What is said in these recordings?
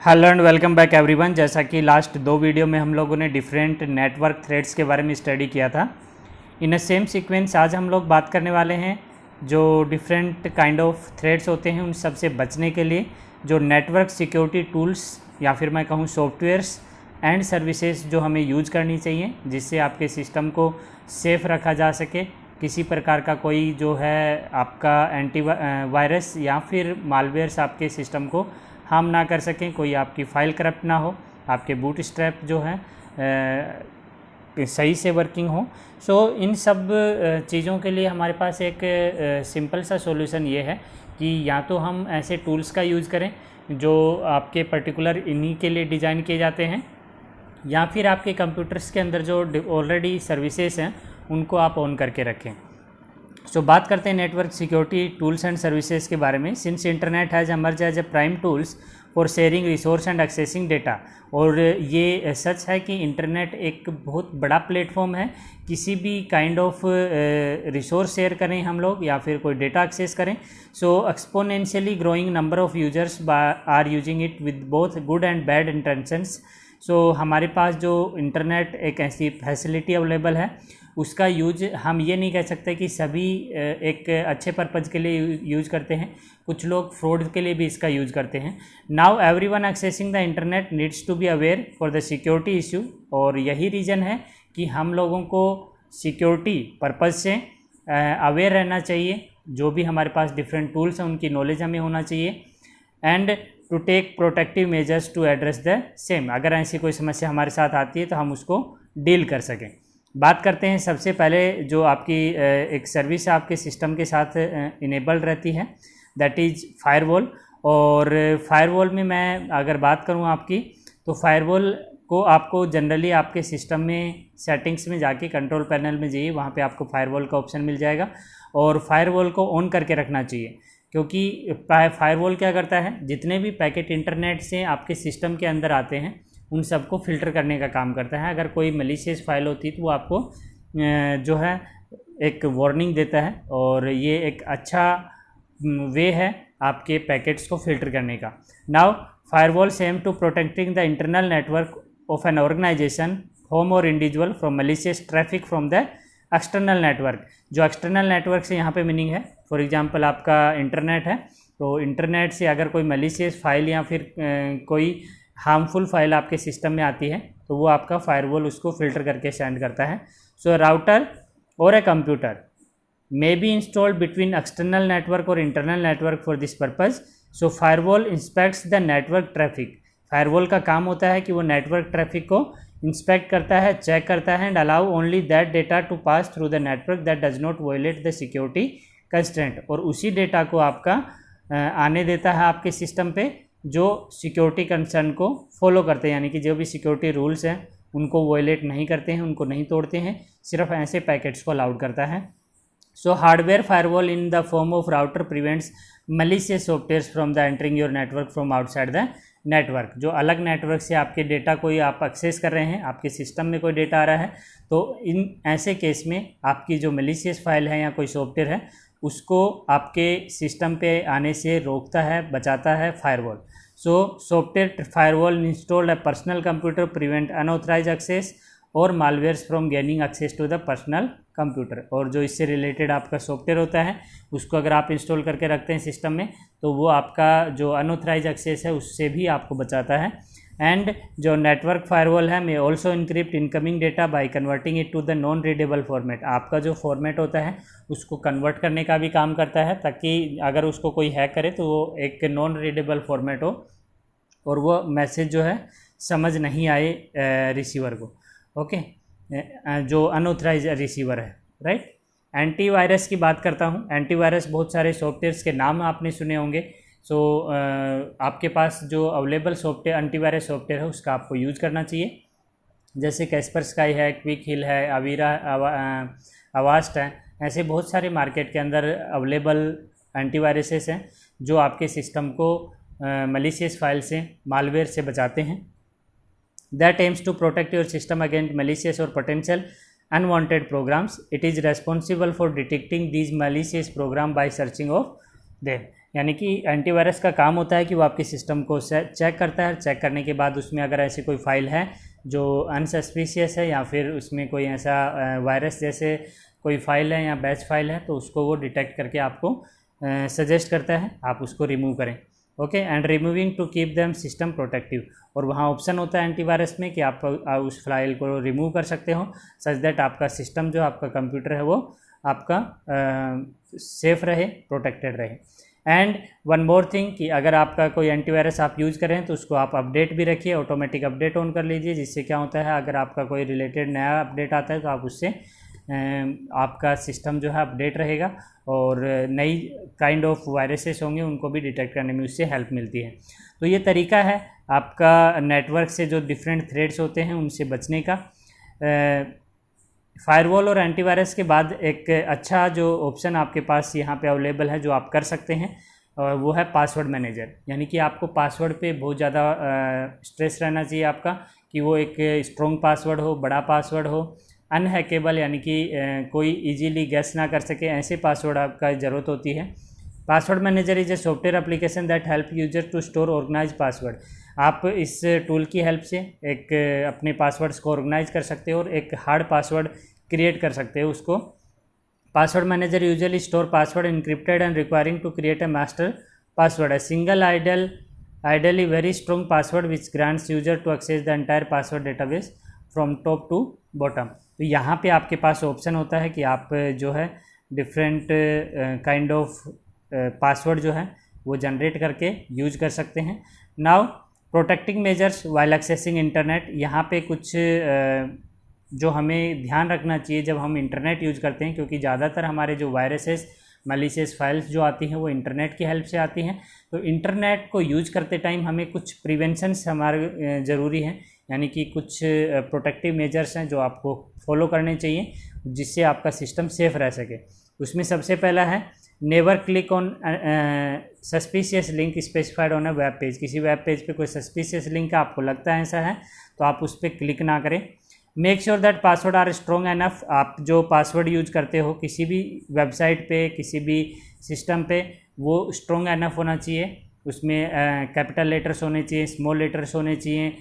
Hello and welcome back everyone. जैसा कि last दो वीडियो में हम लोगों ने डिफरेंट नेटवर्क थ्रेड्स के बारे में स्टडी किया था, इन अ सेम सीक्वेंस आज हम लोग बात करने वाले हैं जो डिफरेंट काइंड ऑफ थ्रेड्स होते हैं उन सब से बचने के लिए जो नेटवर्क सिक्योरिटी टूल्स या फिर मैं कहूँ सॉफ्टवेयर्स एंड सर्विसेज जो हमें यूज करनी चाहिए जिससे आपके सिस्टम को सेफ़ रखा जा सके, किसी प्रकार का कोई जो है आपका एंटी वायरस या फिर मालवेयर्स आपके सिस्टम को हार्म ना कर सकें, कोई आपकी फ़ाइल करप्ट ना हो, आपके बूटस्ट्रैप जो है सही से वर्किंग हो। सो इन सब चीज़ों के लिए हमारे पास एक सिंपल सा सॉल्यूशन ये है कि या तो हम ऐसे टूल्स का यूज़ करें जो आपके पर्टिकुलर इन्हीं के लिए डिज़ाइन किए जाते हैं, या फिर आपके कंप्यूटर्स के अंदर जो ऑलरेडी सर्विसेज हैं उनको आप ऑन करके रखें। सो बात करते हैं network security tools and services के बारे में। Since internet has emerge as a prime tools for sharing resource and accessing data, और ये सच है कि इंटरनेट एक बहुत बड़ा प्लेटफॉर्म है, किसी भी काइंड ऑफ रिसोर्स शेयर करें हम लोग या फिर कोई डेटा एक्सेस करें। So exponentially growing number of users are using it with both good and bad intentions. So हमारे पास जो इंटरनेट एक ऐसी फैसिलिटी अवेलेबल है उसका यूज हम ये नहीं कह सकते कि सभी एक अच्छे पर्पज़ के लिए यूज करते हैं, कुछ लोग फ्रॉड के लिए भी इसका यूज करते हैं। Now everyone accessing the internet needs to be aware for the security issue, और यही रीज़न है कि हम लोगों को सिक्योरिटी पर्पज़ से अवेयर रहना चाहिए। जो भी हमारे पास डिफरेंट टूल्स हैं उनकी नॉलेज हमें होना चाहिए, and to take protective measures to address the same. अगर ऐसी कोई समस्या हमारे साथ आती है तो हम उसको डील कर सकें। बात करते हैं सबसे पहले जो आपकी एक सर्विस आपके सिस्टम के साथ इनेबल्ड रहती है, दैट इज़ फायरवॉल। और फायरवॉल में मैं अगर बात करूं आपकी, तो फायरवॉल को आपको जनरली आपके सिस्टम में सेटिंग्स में जाके कंट्रोल पैनल में जाइए, वहां पे आपको फायरवॉल का ऑप्शन मिल जाएगा और फायरवॉल को ऑन करके रखना चाहिए, क्योंकि फायरवॉल क्या करता है, जितने भी पैकेट इंटरनेट से आपके सिस्टम के अंदर आते हैं उन सबको फ़िल्टर करने का काम करता है। अगर कोई मलिशियस फाइल होती है तो वो आपको जो है एक वार्निंग देता है, और ये एक अच्छा वे है आपके पैकेट्स को फ़िल्टर करने का। Now firewall aim to protecting the internal network of an organisation, home और individual from malicious traffic from the external network. जो एक्सटर्नल नेटवर्क से यहाँ पे मीनिंग है, फॉर एग्जांपल आपका इंटरनेट है, तो इंटरनेट से अगर कोई मलिशियस फाइल या फिर कोई हार्मफुल फाइल आपके सिस्टम में आती है तो वो आपका फायरवॉल उसको फ़िल्टर करके सेंड करता है। सो राउटर और a computer may be installed between external network or internal network for this purpose. So firewall inspects the network traffic. firewall का काम होता है कि वो नेटवर्क ट्रैफिक को इंस्पेक्ट करता है, चेक करता है, and allow only that data to pass through the network that does not violate the security constraint, और उसी डेटा को आपका आने देता है आपके सिस्टम पे जो सिक्योरिटी कंसर्न को फॉलो करते हैं, यानी कि जो भी सिक्योरिटी रूल्स हैं उनको वायलेट नहीं करते हैं, उनको नहीं तोड़ते हैं, सिर्फ ऐसे पैकेट्स को अलाउड करता है। So hardware firewall in the form of router prevents malicious softwares from the entering your network from outside the network। जो अलग नेटवर्क से आपके डेटा कोई आप एक्सेस कर रहे हैं, आपके सिस्टम में कोई डेटा आ रहा है, तो इन ऐसे केस में आपकी जो malicious फाइल है या कोई सॉफ्टवेयर है उसको आपके सिस्टम पे आने से रोकता है, बचाता है firewall. So software firewall installed a personal computer prevent unauthorise access और malwares from gaining access to the personal computer. और जो इससे रिलेटेड आपका सॉफ्टवेयर होता है उसको अगर आप इंस्टॉल करके रखते हैं सिस्टम में तो वो आपका जो अनऑथराइज एक्सेस है उससे भी आपको बचाता है। एंड जो नेटवर्क फायरवॉल है may also encrypt incoming data by converting it to the non readable format. आपका जो फॉर्मेट होता है उसको कन्वर्ट करने का भी काम करता है, ताकि अगर उसको कोई हैक करे तो वो एक नॉन रीडेबल फॉर्मेट हो और वो मैसेज जो है समझ नहीं आए रिसीवर को। ओके जो अनऑथराइज रिसीवर है, राइट। एंटीवायरस की बात करता हूँ। एंटीवायरस बहुत सारे सॉफ्टवेयर्स के नाम आपने सुने होंगे। सो आपके पास जो अवेलेबल सॉफ्टवेयर एंटीवायरस सॉफ्टवेयर है उसका आपको यूज़ करना चाहिए, जैसे कैस्पर स्काई है, क्विक हिल है, अवीरा अवास्ट है। ऐसे बहुत सारे मार्केट के अंदर अवेलेबल एंटीवायरसेस हैं जो आपके सिस्टम को मलिशियस फाइल से, मालवेयर से बचाते हैं। That aims to protect your system against malicious or potential unwanted programs. It is responsible for detecting these malicious programs by searching of them. यानी कि एंटीवायरस का काम होता है कि वो आपके सिस्टम को चेक करता है, चेक करने के बाद उसमें अगर ऐसी कोई फाइल है जो अनसस्पिशियस है या फिर उसमें कोई ऐसा वायरस जैसे कोई फाइल है या बैच फाइल है तो उसको वो डिटेक्ट करके आपको सजेस्ट करता है आप उसको रिमूव करें। Okay, and removing to keep them system protective, और वहाँ ऑप्शन होता है एंटीवायरस में कि आप उस फाइल को रिमूव कर सकते हो सच दैट आपका सिस्टम जो आपका कंप्यूटर है वो आपका सेफ रहे, प्रोटेक्टेड रहे। एंड वन मोर थिंग कि अगर आपका कोई एंटीवायरस आप यूज़ करें तो उसको आप अपडेट भी रखिए, ऑटोमेटिक अपडेट ऑन कर लीजिए, जिससे क्या होता है अगर आपका कोई रिलेटेड नया अपडेट आता है तो आप उससे आपका सिस्टम जो है अपडेट रहेगा और नई काइंड ऑफ वायरसेस होंगे उनको भी डिटेक्ट करने में उससे हेल्प मिलती है। तो ये तरीका है आपका नेटवर्क से जो डिफरेंट थ्रेड्स होते हैं उनसे बचने का। फायरवॉल और एंटीवायरस के बाद एक अच्छा जो ऑप्शन आपके पास यहाँ पे अवेलेबल है जो आप कर सकते हैं वो है पासवर्ड मैनेजर। यानी कि आपको पासवर्ड पे बहुत ज़्यादा स्ट्रेस रहना चाहिए आपका कि वो एक स्ट्रॉन्ग पासवर्ड हो, बड़ा पासवर्ड हो, अनहैकेबल यानी कि कोई इजीली गेस ना कर सके, ऐसे पासवर्ड आपका ज़रूरत होती है। Password manager is a software application that help user to store organise password. आप इस टूल की हेल्प से एक अपने पासवर्ड्स को ऑर्गेनाइज कर सकते हो और एक हार्ड पासवर्ड क्रिएट कर सकते हो उसको। Password manager usually store password encrypted and requiring to create a master password, a single ideally very strong password which grants user to access the entire password database from top to bottom. तो यहाँ पे आपके पास option होता है कि आप जो है डिफरेंट काइंड ऑफ पासवर्ड जो है वो जनरेट करके यूज कर सकते हैं। Now protecting measures while accessing internet, यहाँ पे कुछ जो हमें ध्यान रखना चाहिए जब हम इंटरनेट यूज करते हैं, क्योंकि ज़्यादातर हमारे जो वायरसेस मैलिशियस फाइल्स जो आती हैं वो इंटरनेट की हेल्प से आती हैं। तो इंटरनेट को यूज करते टाइम हमें कुछ प्रिवेंशंस हमारे ज़रूरी हैं, यानी कि कुछ प्रोटेक्टिव मेजर्स हैं जो आपको फॉलो करने चाहिए जिससे आपका सिस्टम सेफ रह सके। उसमें सबसे पहला है never click on suspicious link specified on a web page. किसी वेब पेज पे कोई सस्पिशियस लिंक आपको लगता है ऐसा है तो आप उस पर क्लिक ना करें। Make sure that password are strong enough. आप जो पासवर्ड यूज करते हो किसी भी वेबसाइट पे, किसी भी सिस्टम पे, वो स्ट्रॉन्ग एनफ होना चाहिए। उसमें कैपिटल लेटर्स होने चाहिए, स्मॉल लेटर्स होने चाहिए,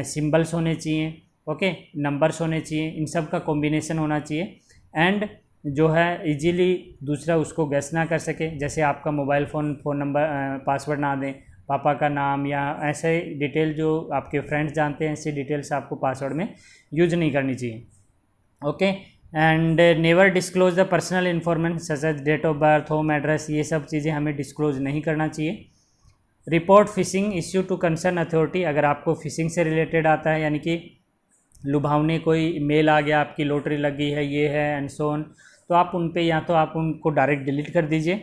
सिंबल्स होने चाहिए, ओके, नंबर्स होने चाहिए, इन सब का कॉम्बिनेशन होना चाहिए। एंड जो है इजीली दूसरा उसको गेस ना कर सके, जैसे आपका मोबाइल फ़ोन नंबर पासवर्ड ना दें, पापा का नाम या ऐसे डिटेल जो आपके फ्रेंड्स जानते हैं ऐसी डिटेल्स आपको पासवर्ड में यूज नहीं करनी चाहिए। Okay, and never disclose the personal information such as date of birth, home address, ये सब चीज़ें हमें डिस्क्लोज नहीं करना चाहिए। Report phishing issue to concern authority. अगर आपको फिशिंग से रिलेटेड आता है, यानी कि लुभावने कोई मेल आ गया, आपकी लॉटरी लग गई है, ये है एंड सो ऑन, तो आप उन पे या तो आप उनको डायरेक्ट डिलीट कर दीजिए,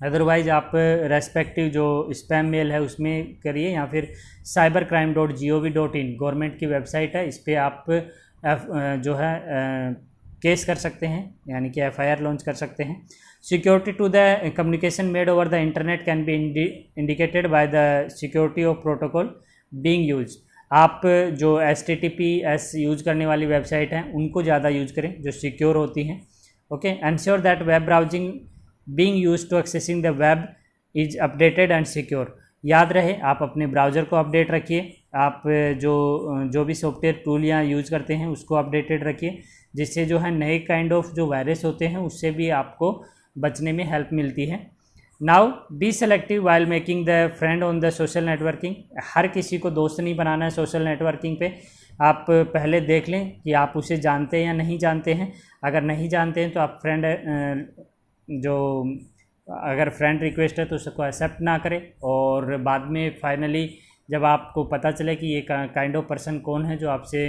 अदरवाइज़ आप रेस्पेक्टिव जो स्पैम मेल है उसमें करिए, या फिर cybercrime.gov.in गवर्नमेंट की वेबसाइट है, इस पर आप जो है केस कर सकते हैं, यानी कि FIR लॉन्च कर सकते हैं। Security to the communication made over the internet can be indicated by the security of protocol being use. आप जो HTTPS यूज करने वाली वेबसाइट हैं उनको ज़्यादा यूज करें जो सिक्योर होती हैं। Okay, ensure that web browsing being use to accessing the web is updated and secure. याद रहे आप अपने ब्राउज़र को अपडेट रखिए, आप जो भी सॉफ्टवेयर टूल या यूज करते हैं उसको अपडेटेड रखिए, जिससे जो है नए काइंड ऑफ जो वायरस होते हैं उससे भी आपको बचने में हेल्प मिलती है। Now be selective while making the friend on the social networking. हर किसी को दोस्त नहीं बनाना है सोशल नेटवर्किंग पे, आप पहले देख लें कि आप उसे जानते हैं या नहीं जानते हैं। अगर नहीं जानते हैं तो आप अगर फ्रेंड रिक्वेस्ट है तो उसको एक्सेप्ट ना करें, और बाद में फाइनली जब आपको पता चले कि ये काइंड ऑफ पर्सन कौन है जो आपसे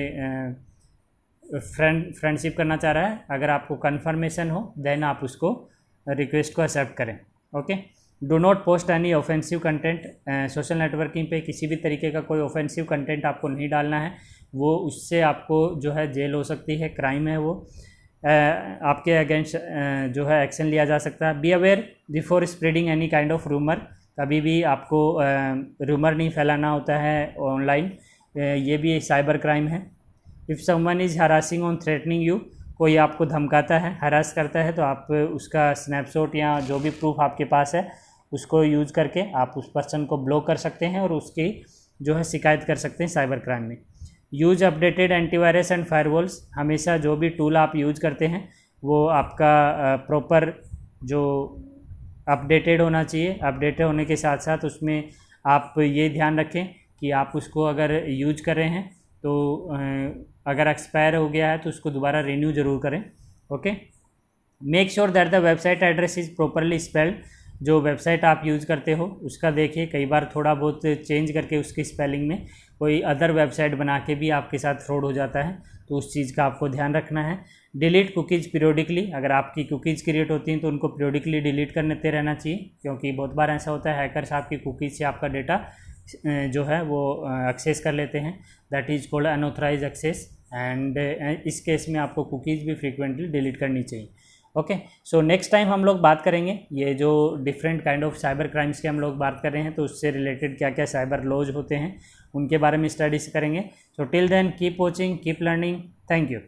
फ्रेंडशिप करना चाह रहा है, अगर आपको कन्फर्मेशन हो देन आप उसको रिक्वेस्ट को एक्सेप्ट करें। Okay, do not post any offensive content. Social networking पे किसी भी तरीके का कोई ऑफेंसिव कंटेंट आपको नहीं डालना है, वो उससे आपको जो है जेल हो सकती है, क्राइम है वो, आपके अगेंस्ट जो है एक्शन लिया जा सकता है। Be aware before spreading any kind of rumour. कभी भी आपको रूमर नहीं फैलाना होता है ऑनलाइन, ये भी साइबर क्राइम है। If someone is harassing on threatening you, कोई आपको धमकाता है, हरास करता है, तो आप उसका स्नैपशॉट या जो भी प्रूफ आपके पास है उसको यूज़ करके आप उस पर्सन को ब्लॉक कर सकते हैं और उसकी जो है शिकायत कर सकते हैं साइबर क्राइम में। Use updated antivirus and firewalls, हमेशा जो भी टूल आप यूज़ करते हैं वो आपका प्रॉपर जो अपडेटेड होना चाहिए। अपडेटेड होने के साथ साथ उसमें आप ये ध्यान रखें कि आप उसको अगर यूज कर रहे हैं तो अगर एक्सपायर हो गया है तो उसको दोबारा रिन्यू ज़रूर करें। Okay, make sure that the website address is properly spelled. जो वेबसाइट आप यूज़ करते हो उसका देखिए, कई बार थोड़ा बहुत चेंज करके उसकी स्पेलिंग में कोई अदर वेबसाइट बना के भी आपके साथ फ्रॉड हो जाता है, तो उस चीज़ का आपको ध्यान रखना है। डिलीट कुकीज़ पीरियोडिकली, अगर आपकी कुकीज़ क्रिएट होती हैं तो उनको पीरियोडिकली डिलीट करते रहना चाहिए, क्योंकि बहुत बार ऐसा होता है हैकर्स आपकी कुकीज़ से आपका डेटा जो है वो एक्सेस कर लेते हैं। That is called unauthorise access, and इस केस में आपको कुकीज़ भी फ्रीक्वेंटली डिलीट करनी चाहिए। ओके, सो नेक्स्ट टाइम हम लोग बात करेंगे ये जो different kind of cyber crimes के हम लोग बात कर रहे हैं, तो उससे रिलेटेड क्या क्या साइबर लॉज होते हैं उनके बारे में स्टडीज करेंगे। So till then keep watching, keep learning, thank you.